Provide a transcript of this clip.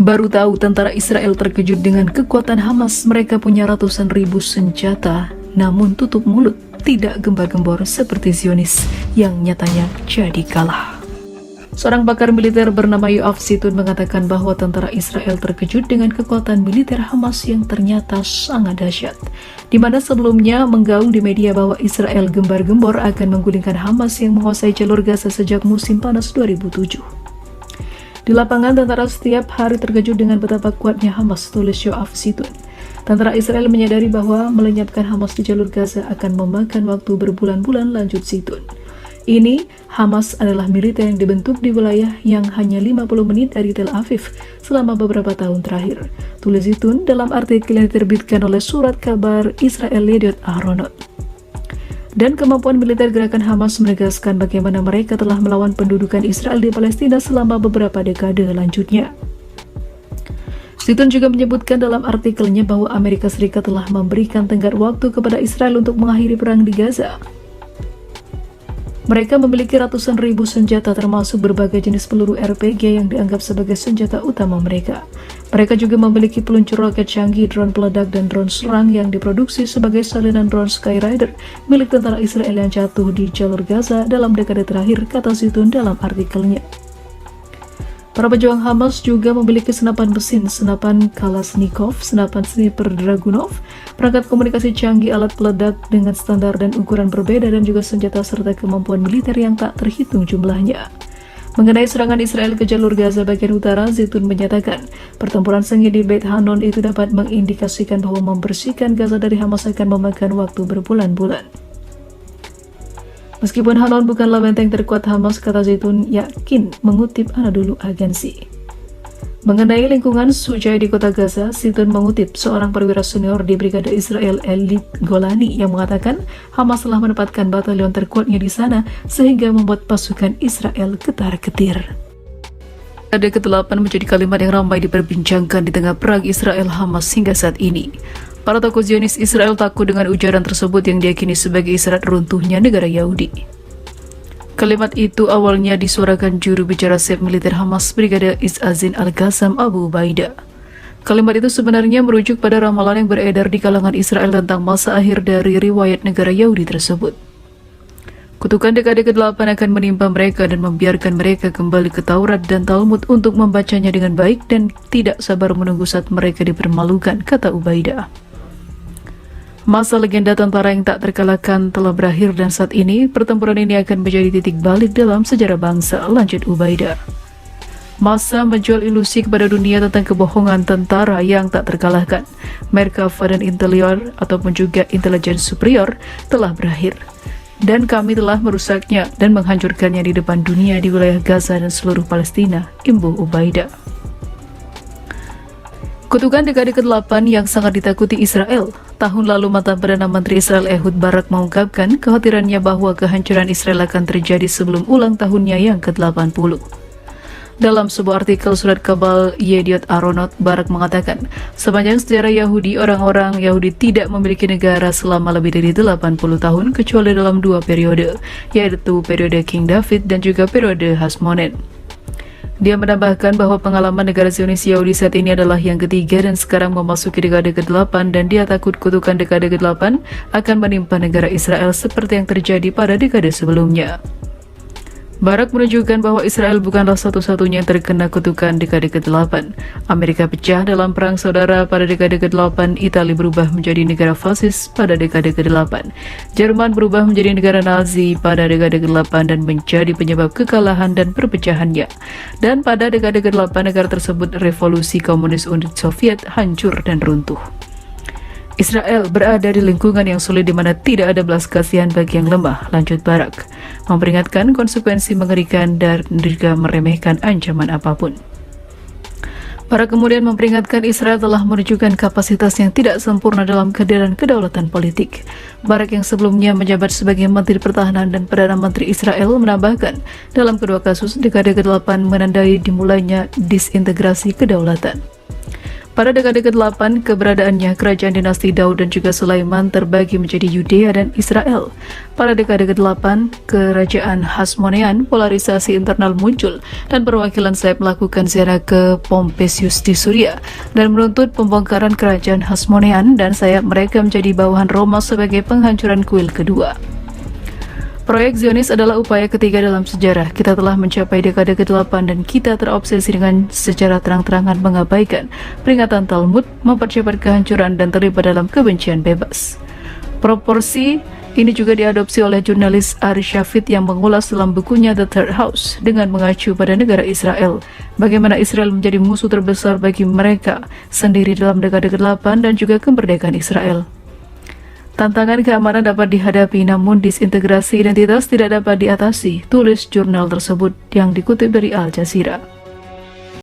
Baru tahu tentara Israel terkejut dengan kekuatan Hamas. Mereka punya ratusan ribu senjata, namun tutup mulut, tidak gembar-gembor seperti Zionis yang nyatanya jadi kalah. Seorang pakar militer bernama Yoav Zitun mengatakan bahwa tentara Israel terkejut dengan kekuatan militer Hamas yang ternyata sangat dahsyat, di mana sebelumnya menggaung di media bahwa Israel gembar-gembor akan menggulingkan Hamas yang menguasai jalur Gaza sejak musim panas 2007. Di lapangan, tentara setiap hari terkejut dengan betapa kuatnya Hamas, tulis Yoav Zitun. Tentara Israel menyadari bahwa melenyapkan Hamas di jalur Gaza akan memakan waktu berbulan-bulan, lanjut Zitun. Ini, Hamas adalah militer yang dibentuk di wilayah yang hanya 50 menit dari Tel Aviv selama beberapa tahun terakhir, tulis Zitun dalam artikel yang diterbitkan oleh surat kabar Israel Yediot Ahronot. Dan kemampuan militer gerakan Hamas menegaskan bagaimana mereka telah melawan pendudukan Israel di Palestina selama beberapa dekade lanjutnya. Zitun juga menyebutkan dalam artikelnya bahwa Amerika Serikat telah memberikan tenggat waktu kepada Israel untuk mengakhiri perang di Gaza. Mereka memiliki ratusan ribu senjata termasuk berbagai jenis peluru RPG yang dianggap sebagai senjata utama mereka. Mereka juga memiliki peluncur roket canggih, drone peledak, dan drone serang yang diproduksi sebagai salinan drone Skyrider milik tentara Israel yang jatuh di jalur Gaza dalam dekade terakhir, kata Zitun dalam artikelnya. Para pejuang Hamas juga memiliki senapan mesin, senapan Kalashnikov, senapan sniper Dragunov, perangkat komunikasi canggih, alat peledak dengan standar dan ukuran berbeda, dan juga senjata serta kemampuan militer yang tak terhitung jumlahnya. Mengenai serangan Israel ke jalur Gaza bagian utara, Zitun menyatakan pertempuran sengit di Beit Hanon itu dapat mengindikasikan bahwa membersihkan Gaza dari Hamas akan memakan waktu berbulan-bulan. Meskipun Hanon bukanlah benteng terkuat Hamas, kata Zitun, yakin mengutip Anadolu Agency. Mengenai lingkungan Sujai di kota Gaza, Zitun mengutip seorang perwira senior di Brigade Israel Elit Golani yang mengatakan Hamas telah menempatkan batalion terkuatnya di sana sehingga membuat pasukan Israel ketar-ketir. Ada ke-8 menjadi kalimat yang ramai diperbincangkan di tengah perang Israel-Hamas hingga saat ini. Para tokoh Zionis Israel takut dengan ujaran tersebut yang diyakini sebagai isyarat runtuhnya negara Yahudi. Kalimat itu awalnya disuarakan juru bicara Sef militer Hamas Brigade Izazin Al-Qassam Abu Ubaidah. Kalimat itu sebenarnya merujuk pada ramalan yang beredar di kalangan Israel tentang masa akhir dari riwayat negara Yahudi tersebut. Kutukan dekade ke-8 akan menimpa mereka dan membiarkan mereka kembali ke Taurat dan Talmud untuk membacanya dengan baik dan tidak sabar menunggu saat mereka dipermalukan, kata Ubaidah. Masa legenda tentara yang tak terkalahkan telah berakhir dan saat ini pertempuran ini akan menjadi titik balik dalam sejarah bangsa, lanjut Ubaidah. Masa menjual ilusi kepada dunia tentang kebohongan tentara yang tak terkalahkan, Merkava dan Interior ataupun juga intelijen superior telah berakhir. Dan kami telah merusaknya dan menghancurkannya di depan dunia di wilayah Gaza dan seluruh Palestina, imbuh Ubaidah. Kutukan dekade ke-8 yang sangat ditakuti Israel. Tahun lalu mantan Perdana Menteri Israel Ehud Barak mengungkapkan kekhawatirannya bahwa kehancuran Israel akan terjadi sebelum ulang tahunnya yang ke-80. Dalam sebuah artikel surat kabar Yediot Ahronot, Barak mengatakan, sepanjang sejarah Yahudi, orang-orang Yahudi tidak memiliki negara selama lebih dari 80 tahun kecuali dalam dua periode, yaitu periode King David dan juga periode Hasmonet. Dia menambahkan bahwa pengalaman negara Zionis Yahudi saat ini adalah yang ketiga dan sekarang memasuki dekade ke-8 dan dia takut kutukan dekade ke-8 akan menimpa negara Israel seperti yang terjadi pada dekade sebelumnya. Barak menunjukkan bahwa Israel bukanlah satu-satunya yang terkena kutukan dekade ke-8. Amerika pecah dalam perang saudara pada dekade ke-8, Italia berubah menjadi negara fasis pada dekade ke-8, Jerman berubah menjadi negara Nazi pada dekade ke-8 dan menjadi penyebab kekalahan dan perpecahannya. Dan pada dekade ke-8 negara tersebut revolusi komunis Uni Soviet hancur dan runtuh. Israel berada di lingkungan yang sulit di mana tidak ada belas kasihan bagi yang lemah, lanjut Barak, memperingatkan konsekuensi mengerikan dan juga meremehkan ancaman apapun. Barak kemudian memperingatkan Israel telah menunjukkan kapasitas yang tidak sempurna dalam kehadiran kedaulatan politik. Barak yang sebelumnya menjabat sebagai Menteri Pertahanan dan Perdana Menteri Israel menambahkan, dalam kedua kasus dekade ke-8 menandai dimulainya disintegrasi kedaulatan. Pada dekade ke-8 keberadaannya, kerajaan dinasti Daud dan juga Sulaiman terbagi menjadi Yudea dan Israel. Pada dekade ke-8 kerajaan Hasmonean, polarisasi internal muncul dan perwakilan sayap melakukan ziarah ke Pompeius di Suria dan menuntut pembongkaran kerajaan Hasmonean, dan sayap mereka menjadi bawahan Roma sebagai penghancuran kuil kedua. Proyek Zionis adalah upaya ketiga dalam sejarah. Kita telah mencapai dekade ke-8 dan kita terobsesi dengan secara terang-terangan mengabaikan peringatan Talmud, mempercepat kehancuran dan terlibat dalam kebencian bebas. Proporsi ini juga diadopsi oleh jurnalis Ari Shafid yang mengulas dalam bukunya The Third House dengan mengacu pada negara Israel, bagaimana Israel menjadi musuh terbesar bagi mereka sendiri dalam dekade ke-8 dan juga kemerdekaan Israel. Tantangan keamanan dapat dihadapi, namun disintegrasi identitas tidak dapat diatasi, tulis jurnal tersebut yang dikutip dari Al Jazeera.